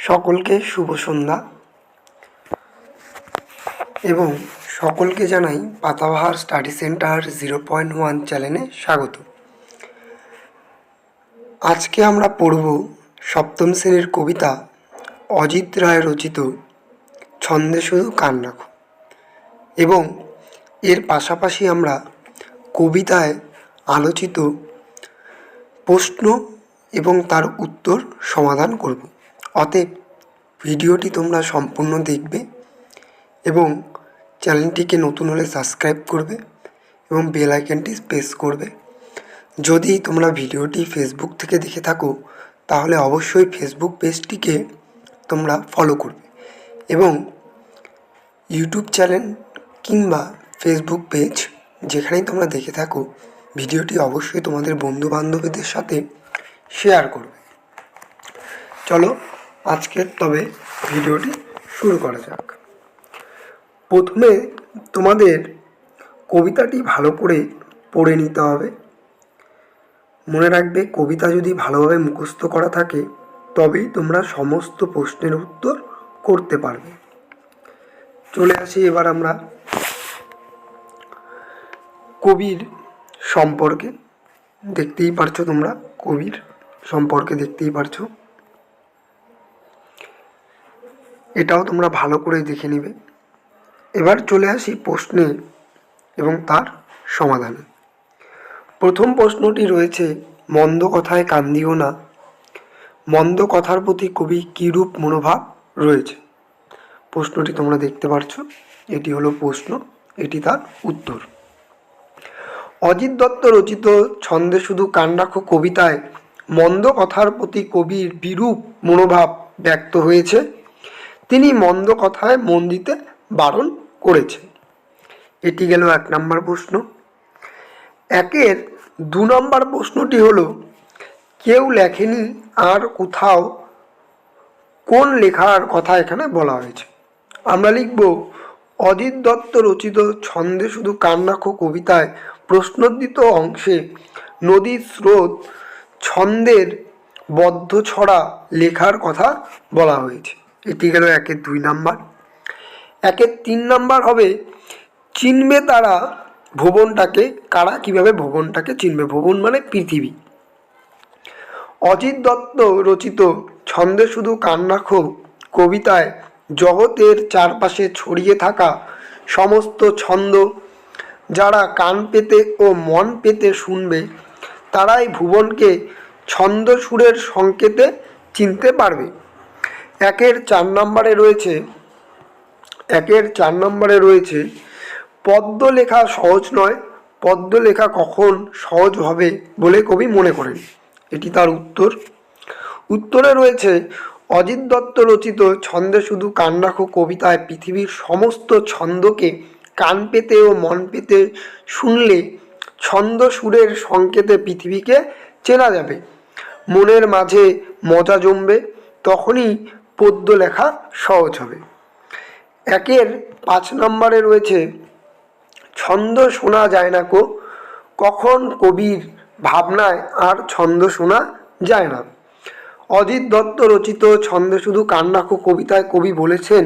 সকলকে শুভ সন্ধ্যা এবং সকলকে জানাই পাতাবাহার স্টাডি সেন্টার 0.1 চ্যানেলে স্বাগত। আজকে আমরা পড়ব সপ্তম শ্রেণীর কবিতা অজিত রায় রচিত ছন্দে শুধু কান রাখো এবং এর পাশাপাশি আমরা কবিতায় আলোচিত প্রশ্ন এবং তার উত্তর সমাধান করব। অতএব ভিডিওটি তোমরা সম্পূর্ণ দেখবে এবং চ্যানেলটিকে নতুন হলে সাবস্ক্রাইব করবে এবং বেল আইকনটি প্রেস করবে। যদি তোমরা ভিডিওটি ফেসবুক থেকে দেখে থাকো তাহলে অবশ্যই ফেসবুক পেজটিকে তোমরা ফলো করবে এবং ইউটিউব চ্যানেল কিংবা ফেসবুক পেজ যেখানেই তোমরা দেখে থাকো ভিডিওটি অবশ্যই তোমাদের বন্ধুবান্ধবীদের সাথে শেয়ার করবে। চলো আজকের তবে ভিডিওটি শুরু করা যাক। প্রথমে তোমাদের কবিতাটি ভালো করে পড়ে নিতে হবে। মনে রাখবে, কবিতা যদি ভালোভাবে মুখস্থ করা থাকে তবেই তোমরা সমস্ত প্রশ্নের উত্তর করতে পারবে। চলে আসি এবার আমরা কবির সম্পর্কে। দেখতেই পারছো তোমরা, কবির সম্পর্কে দেখতেই পারছো। এটাও তোমরা ভালো করে দেখে নিবে। এবার চলে আসি প্রশ্নে এবং তার সমাধানে। প্রথম প্রশ্নটি রয়েছে, মন্দ কথায় কান দিও না। মন্দ কথার প্রতি কবি কীরূপ মনোভাব রয়েছে? প্রশ্নটি তোমরা দেখতে পাচ্ছ, এটি হলো প্রশ্ন, এটি তার উত্তর। অজিত দত্ত রচিত ছন্দে শুধু কান রাখো কবিতায় মন্দ কথার প্রতি কবির বিরূপ মনোভাব ব্যক্ত হয়েছে। তিনি মন্দ কথায় মন দিতে বারণ করেছেন। এটি গেল 1 নম্বর প্রশ্ন। একের 2 নম্বর প্রশ্নটি হলো, কেউ লেখেনি আর কোথাও কোন লেখার কথা এখানে বলা হয়েছে? আমরা লিখব, অজিত দত্ত রচিত ছন্দে শুধু কান রাখো কবিতায় প্রশ্নোত্তরিত অংশে নদীর স্রোত ছন্দের বদ্ধ ছড়া লেখার কথা বলা হয়েছে। এটি গেল 1-এর 2 নম্বর। 1-এর 3 নম্বর হবে, চিনবে তারা ভুবনটাকে। কারা কিভাবে ভুবনটাকে চিনবে? ভুবন মানে পৃথিবী। অজিত দত্ত রচিত ছন্দে শুধু কান রাখো কবিতায় জগতের চারপাশে ছড়িয়ে থাকা সমস্ত ছন্দ যারা কান পেতে ও মন পেতে শুনবে তারাই ভুবনকে ছন্দ সুরের সংকেতে চিনতে পারবে। 1-এর 4 নম্বরে রয়েছে 1-এর 4 নম্বরে রয়েছে, পদ্য লেখা সহজ নয়। পদ্য লেখা কখন সহজ হবে বলে কবি মনে করেন? এটি তার উত্তর। উত্তরে রয়েছে, অজিত দত্ত রচিত ছন্দে শুধু কান রাখো কবিতায় পৃথিবীর সমস্ত ছন্দকে কান পেতে ও মন পেতে শুনলে ছন্দ সুরের সংকেতে পৃথিবীকে চেনা যাবে। মনের মাঝে মজা জমবে, তখনই পদ্য লেখা সহজ হবে। 1-এর 5 নম্বরে রয়েছে, ছন্দ শোনা যায় না কো। কখন কবির ভাবনায় আর ছন্দ শোনা যায় না? অজিত দত্ত রচিত ছন্দে শুধু কান রাখো কবিতায় কবি বলেছেন,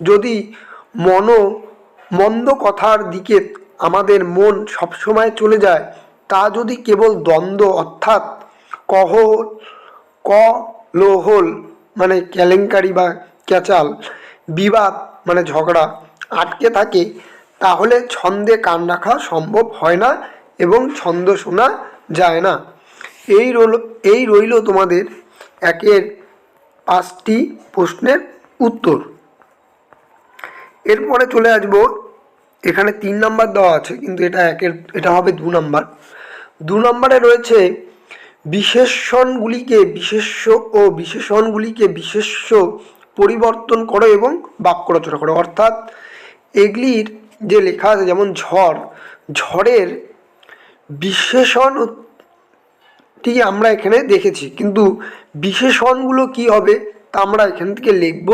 যদি মন্দ কথার দিকে আমাদের মন সবসময় চলে যায়, তা যদি কেবল দ্বন্দ্ব অর্থাৎ কলহল মানে কেলেঙ্কারি বা ক্যাচাল, বিবাদ মানে ঝগড়া আটকে থাকে, তাহলে ছন্দে কান রাখা সম্ভব হয় না এবং ছন্দ শোনা যায় না। এই রইল তোমাদের 1-এর 5টি প্রশ্নের উত্তর। এরপরে চলে আসব, এখানে 3 নম্বর দেওয়া আছে কিন্তু এটা হবে 2 নম্বর। 2 নম্বরে রয়েছে, বিশেষণগুলিকে বিশেষ্য ও বিশেষণগুলিকে বিশেষ্য পরিবর্তন করো এবং বাক্য রচনা করো। অর্থাৎ এগুলির যে লেখা আছে, যেমন ঝড়ের বিশেষণটি আমরা এখানে দেখেছি, কিন্তু বিশেষণগুলো কি হবে তা আমরা এখান থেকে লিখব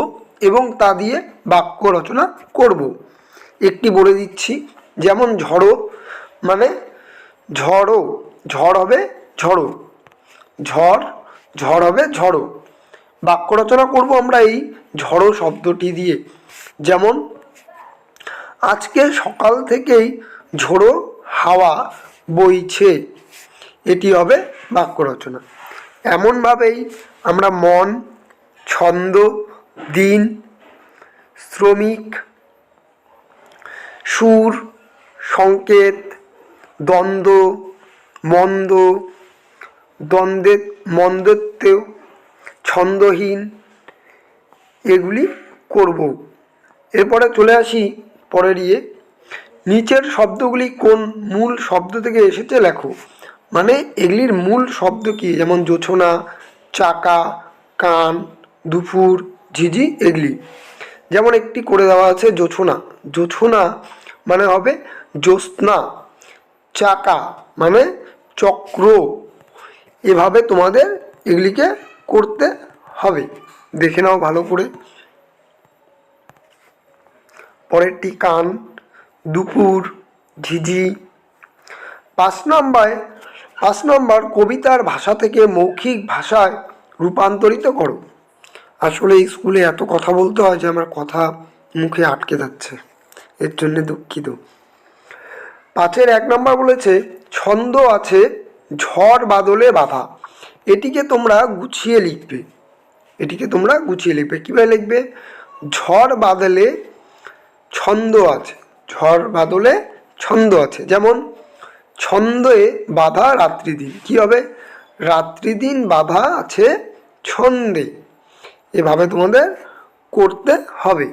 এবং তা দিয়ে বাক্য রচনা করব। একটি বলে দিচ্ছি, যেমন ঝড়ো মানে ঝড়ো, ঝড় হবে ঝড়ো, ঝড় হবে ঝড়ো। বাক্য রচনা করব আমরা এই ঝড়ো শব্দটি দিয়ে। যেমন আজকে সকাল থেকেই ঝোড়ো হাওয়া বইছে, এটি হবে বাক্য রচনা। এমনভাবেই আমরা মন, ছন্দ, দিন, শ্রমিক, সুর, সংকেত, দ্বন্দ্ব, মন্দ, মন্দত্ব, ছন্দহীন এগুলি করব। এরপরে চলে আসি পরের নিচের শব্দগুলি কোন মূল শব্দ থেকে এসেছে লেখো। মানে এগুলির মূল শব্দ কি, যেমন জোছনা, চাকা, কান, দুপুর, ঝিঝি এগুলি। যেমন একটি করে দেওয়া আছে জোছনা। জোছনা মানে হবে জ্যোৎস্না, চাকা মানে চক্র। এভাবে তোমাদের এগুলিকে করতে হবে, দেখে নাও ভালো করে। পরেরটি কান, দুপুর, ঝিঝি। 5 নম্বর কবিতার ভাষা থেকে মৌখিক ভাষায় রূপান্তরিত করো। আসলে স্কুলে এত কথা বলতে হয় যে আমার কথা মুখে আটকে যাচ্ছে, এর জন্য দুঃখিত। 5-এর 1 নম্বর বলেছে ছন্দ আছে ঝড় বাদলে বাঁধা। এটিকে তোমরা গুছিয়ে লিখবে। কীভাবে লিখবে? ঝড় বাদলে ছন্দ আছে, ঝড় বাদলে ছন্দ আছে। যেমন ছন্দে বাঁধা রাত্রিদিন, কি হবে? রাত্রিদিন বাঁধা আছে ছন্দে। এভাবে তোমাদের করতে হবে।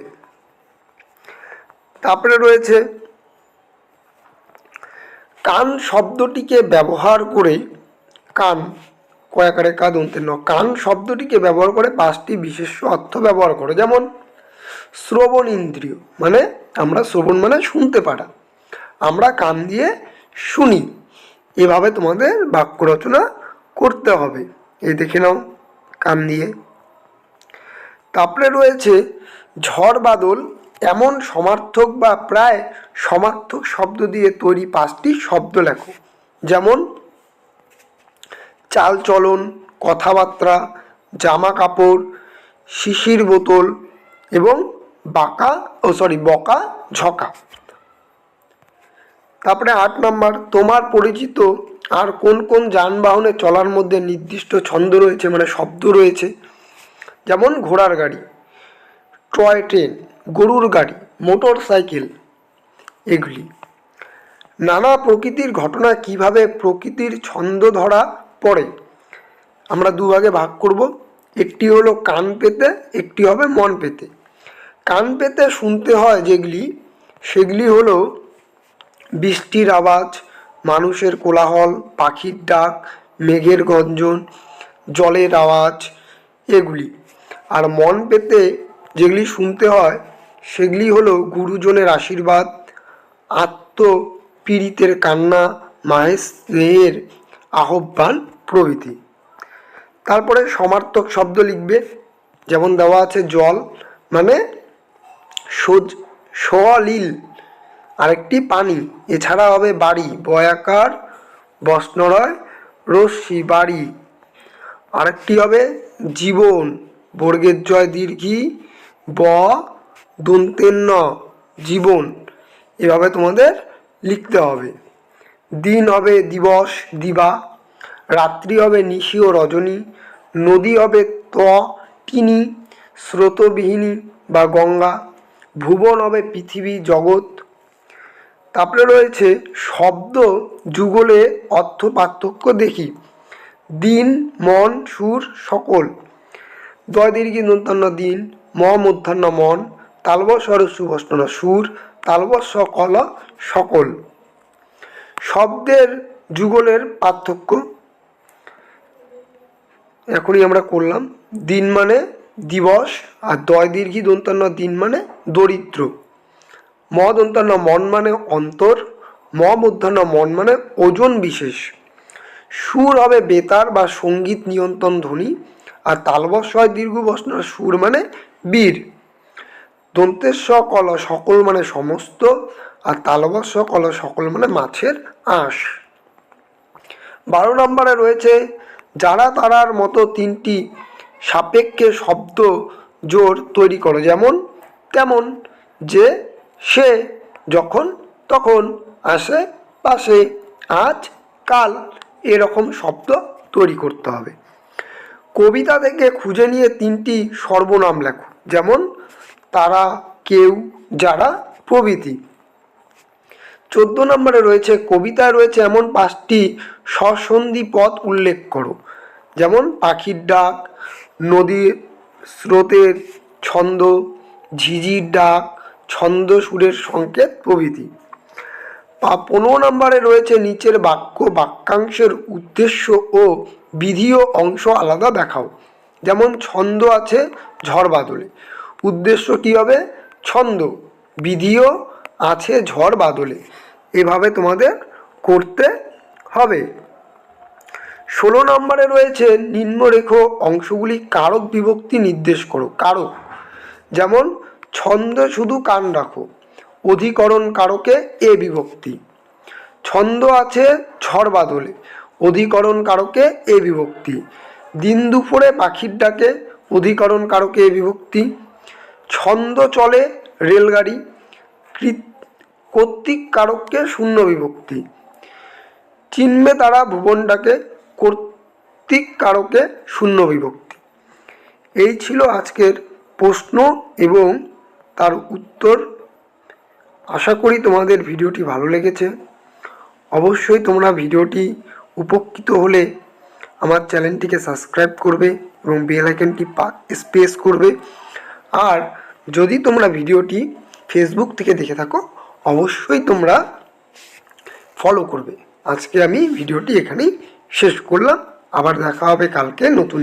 তারপরে রয়েছে কান শব্দটিকে ব্যবহার করে, কান কয়াকারে কা দন্তে ন, কান শব্দটিকে ব্যবহার করে 5টি বিশেষ অর্থ ব্যবহার করো। যেমন শ্রবণ ইন্দ্রিয়, মানে আমরা শ্রবণ মানে শুনতে পারা, আমরা কান দিয়ে শুনি। এভাবে তোমাদের বাক্য রচনা করতে হবে। এই দেখে নাও কান দিয়ে। তারপরে রয়েছে ঝড় বাদল এমন সমার্থক বা প্রায় সমার্থক শব্দ দিয়ে তৈরি 5টি শব্দ লেখো। যেমন চালচলন, কথাবার্তা, জামা কাপড়, শিশির বোতল এবং বকা ঝকা। তারপরে 8 নম্বর তোমার পরিচিত আর কোন কোন যানবাহনে চলার মধ্যে নির্দিষ্ট ছন্দ রয়েছে, মানে শব্দ রয়েছে। যেমন ঘোড়ার গাড়ি, টয় ট্রেন, গরুর গাড়ি, মোটর সাইকেল এগুলি। নানা প্রকৃতির ঘটনা কিভাবে প্রকৃতির ছন্দ ধরা পড়ে, আমরা দুভাগে ভাগ করব। একটি হলো কান পেতে, একটি হবে মন পেতে। কান পেতে শুনতে হয় যেগুলি, সেগুলি হলো বৃষ্টির আওয়াজ, মানুষের কোলাহল, পাখির ডাক, মেঘের গর্জন, জলের আওয়াজ এগুলি। আর মন পেতে যেগুলি শুনতে হয় সেগুলি হলো গুরুজনের আশীর্বাদ, আত্মপীড়িতের কান্না, মায়ের স্নেহের আহ্বান প্রভৃতি। তারপরে সমার্থক শব্দ লিখবে। যেমন দেওয়া আছে জল মানে সলিল, আরেকটি পানি। এছাড়া হবে বাড়ি, বয়াকার বস্নরয় রশ্মি বাড়ি। আরেকটি হবে জীবন, বর্গের জয় দীর্ঘি ব দন্তের ন, জীবন। এভাবে তোমাদের লিখতে হবে। দিন হবে দিবস, দিবা। রাত্রি হবে নিশি ও রজনী। নদী হবে তিনি, স্রোতবিহীনী বা গঙ্গা। ভুবন হবে পৃথিবী, জগৎ। তারপরে রয়েছে শব্দ যুগলে অর্থ পার্থক্য দেখি। দিন, মন, সুর, সকল। দয় দীর্ঘি দন্তান্ন দিন, মূর্ধন্য মন, তালবশ সুবস্ন সুর, তালবশ কল সকল। শব্দের যুগলের পার্থক্য এখনই আমরা করলাম। দিন মানে দিবস, আর দয় দীর্ঘি দন্তান্ন দিন মানে দরিদ্র। দন্তান্ন মন মানে অন্তর, মূর্ধন্য মন মানে ওজন বিশেষ। সুর হবে বেতার বা সঙ্গীত নিয়ন্ত্রণ ধ্বনি, আর তালবস্বয় দীর্ঘ বস্ন সুর মানে বীর। দন্তেস্ব কল সকল মানে সমস্ত, আর তালবস্ব কল সকল মানে মাছের আঁশ। 12 নম্বরে রয়েছে যারা তারার মতো 3টি সাপেক্ষে শব্দ জোড় তৈরি করো, যেমন তেমন, যে, সে, যখন, তখন, আসে, পাশে, আজ, কাল, এরকম শব্দ তৈরি করতে হবে। কবিতা থেকে খুঁজে নিয়ে 3টি সর্বনাম লেখো, যেমন তারা, কেউ, যারা প্রভৃতি। 14 নম্বরে রয়েছে কবিতায় রয়েছে এমন 5টি স্বরসন্ধি পদ উল্লেখ করো, যেমন পাখির ডাক, নদীর স্রোতের ছন্দ, ঝিঝির ডাক, ছন্দ সুরের সংকেত প্রভৃতি। 15 নম্বরে রয়েছে নিচের বাক্যাংশের উদ্দেশ্য ও বিধেয় অংশ আলাদা দেখাও, যেমন ছন্দ আছে ঝড় বাদলে, উদ্দেশ্য কী হবে? ছন্দ। বিধেয় আছে ঝড় বাদলে। এভাবে তোমাদের করতে হবে। 16 নম্বরে রয়েছে নিম্নরেখ অংশগুলি কারক বিভক্তি নির্দেশ করো। কারক, যেমন ছন্দ শুধু কান রাখো, অধিকরণ কারকে এ বিভক্তি। ছন্দ আছে ঝড় বাদলে, অধিকরণ কারকে এ বিভক্তি। দিন দুপুরে পাখির ডাকে, অধিকরণ কারকে এ বিভক্তি। ছন্দ চলে রেলগাড়ি, কর্তৃক কারককে শূন্য বিভক্তি। চিনবে তারা ভুবনটাকে, কর্তৃক কারকে শূন্য বিভক্তি। এই ছিল আজকের প্রশ্ন এবং তার উত্তর। আশা করি তোমাদের ভিডিওটি ভালো লেগেছে। অবশ্যই তোমরা ভিডিওটি উপকৃত হলে আমার চ্যানেলটিকে সাবস্ক্রাইব করবে এবং বেল আইকনটি প্রেস করবে। আর যদি তোমরা ভিডিওটি ফেসবুক থেকে দেখে থাকো, অবশ্যই তোমরা ফলো করবে। আজকে আমি ভিডিওটি এখানেই শেষ করলাম। আবার দেখা হবে কালকে নতুন